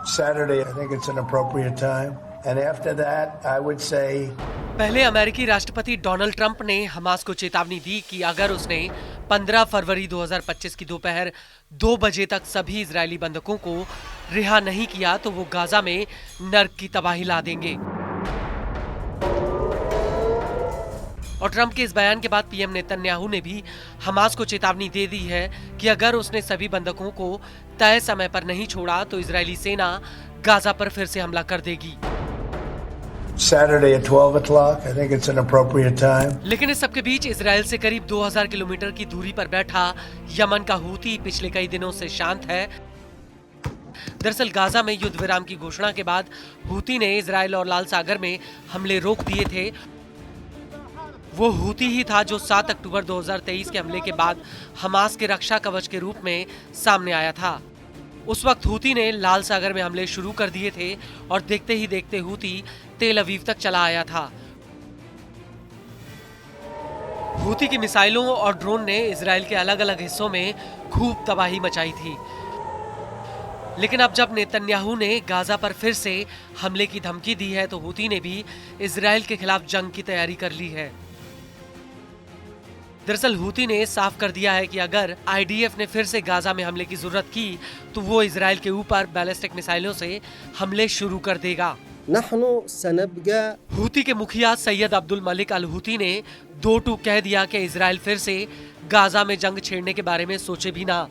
Saturday, I think it's an appropriate time. And after that, I would say पहले अमेरिकी राष्ट्रपति Donald Trump ने Hamas को चेतावनी दी कि अगर उसने 15 फरवरी 2025 की दोपहर 2 बजे तक सभी इजरायली बंधकों को रिहा नहीं किया तो वो गाजा में नर्क की तबाही ला देंगे। और ट्रंप के इस बयान के बाद पीएम नेतन्याहू ने भी हमास को चेतावनी दे दी है कि अगर उसने सभी बंधकों को तय समय पर नहीं छोड़ा तो इजरायली सेना गाजा पर फिर से हमला कर देगी। Saturday at 12 o'clock, I think it's an appropriate time. लेकिन इस सबके बीच इजरायल से करीब 2000 किलोमीटर की दूरी पर बैठा यमन का हूती पिछले कई दिनों से शांत है। दरअसल गाजा में युद्ध विराम की घोषणा के बाद हूती ने इजरायल और लाल सागर में हमले रोक दिए थे। वो हूती ही था जो 7 अक्टूबर 2023 के हमले के बाद हमास के रक्षा कवच के रूप में सामने आया था। उस वक्त हूती ने लाल सागर में हमले शुरू कर दिए थे और देखते ही देखते हूती तेल अवीव तक चला आया था। हूती की मिसाइलों और ड्रोन ने इजरायल के अलग अलग हिस्सों में खूब तबाही मचाई थी। लेकिन अब जब नेतन्याहू ने गाजा पर फिर से हमले की धमकी दी है तो हूती ने भी इजरायल के खिलाफ जंग की तैयारी कर ली है। दरअसल हूती ने साफ कर दिया है कि अगर आईडीएफ ने फिर से गाजा में हमले की जरूरत की तो वो इजरायल के ऊपर बैलिस्टिक मिसाइलों से हमले शुरू कर देगा। हूती के मुखिया सैयद अब्दुल मलिक अल हूती ने 2 टूक कह दिया कि इजरायल फिर से गाजा में जंग छेड़ने के बारे में सोचे भी ना।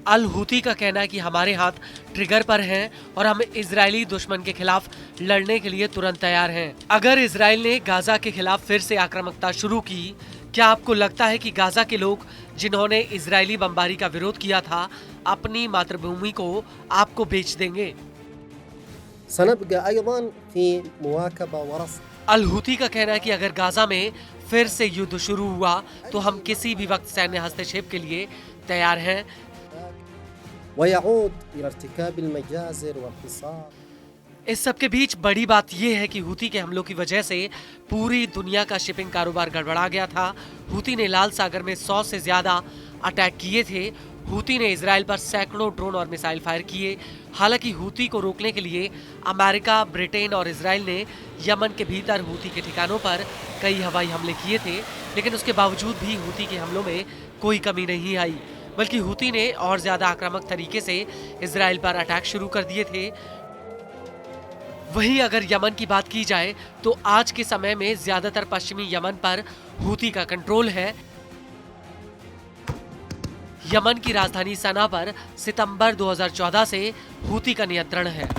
अल हूती का कहना है कि हमारे हाथ ट्रिगर पर हैं और हम इजरायली दुश्मन के खिलाफ लड़ने के लिए तुरंत तैयार हैं। अगर इजरायल ने गाजा के खिलाफ फिर से आक्रामकता शुरू की, क्या आपको लगता है कि गाजा के लोग जिन्होंने इजरायली बमबारी का विरोध किया था अपनी मातृभूमि को आपको बेच देंगे? अल हूती का कहना है कि अगर गाजा में फिर से युद्ध शुरू हुआ तो हम किसी भी वक्त सैन्य हस्तक्षेप के लिए तैयार हैं। इस सब के बीच बड़ी बात यह है कि हूती के हमलों की वजह से पूरी दुनिया का शिपिंग कारोबार गड़बड़ा गया था। हूती ने लाल सागर में 100 से ज्यादा अटैक किए थे। हूती ने इजरायल पर सैकड़ों ड्रोन और मिसाइल फायर किए। हालांकि हूती को रोकने के लिए अमेरिका, ब्रिटेन और इजरायल ने यमन के भीतर हूती के ठिकानों पर कई हवाई हमले किए थे, लेकिन उसके बावजूद भी हूती के हमलों में कोई कमी नहीं आई, बल्कि हूती ने और ज्यादा आक्रामक तरीके से इजरायल पर अटैक शुरू कर दिए थे। वहीं अगर यमन की बात की जाए तो आज के समय में ज्यादातर पश्चिमी यमन पर हूती का कंट्रोल है। यमन की राजधानी सना पर सितंबर 2014 से हूती का नियंत्रण है।